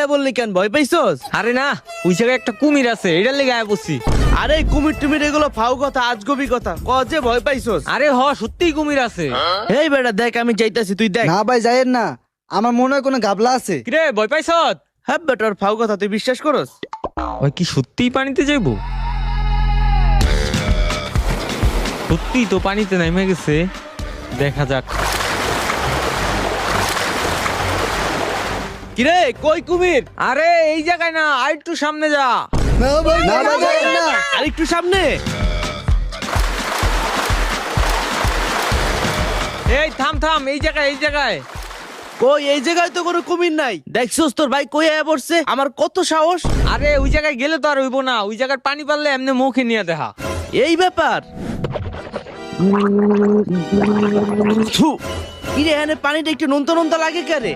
আয় বললি কেন, ভয় পাইছস? আরে না, ওই জায়গায় একটা কুমির আছে, এটার লেগে আয় বসছি। আরে কুমির টুমির এগুলো ফাউ কথা, আজগবি কথা, ক যে ভয় পাইছস। আরে সত্যিই কুমির আছে। এই বেটা দেখ, আমি যাইতাছি, তুই দেখ। না ভাই যাইয়েন না, আমার মনে হয় কোনো গাবলা আছে। কিরে ভয় পাইছ? হ্যাঁ বেটার ফাউ কথা, তুই বিশ্বাস করস? ওই কি সত্যিই পানিতে যাইবো? সত্যিই তো পানিতে নেমে গেছে, দেখা যাক। কিরে কই কুমির? আরে এই জায়গায় না, আর একটু সামনে যা। না ভাই যাইয়েন না। আর একটু সামনে। এই থাম থাম, এই জায়গায় এই জায়গায়। কই এই জায়গায় তো কোনো কুমির নাই। দেখছস তোর ভাই কই আয়া পড়ছে, আমার কত সাহস। আরে ওই জায়গায় গেলে তো আর হইব না, ওই জায়গার পানি পারলে এমনি মুখে নিয়ে দেখা। এই ব্যাপার। থু, কিরে এখানে পানিটা একটু নোনতা নোনতা লাগে কেরে?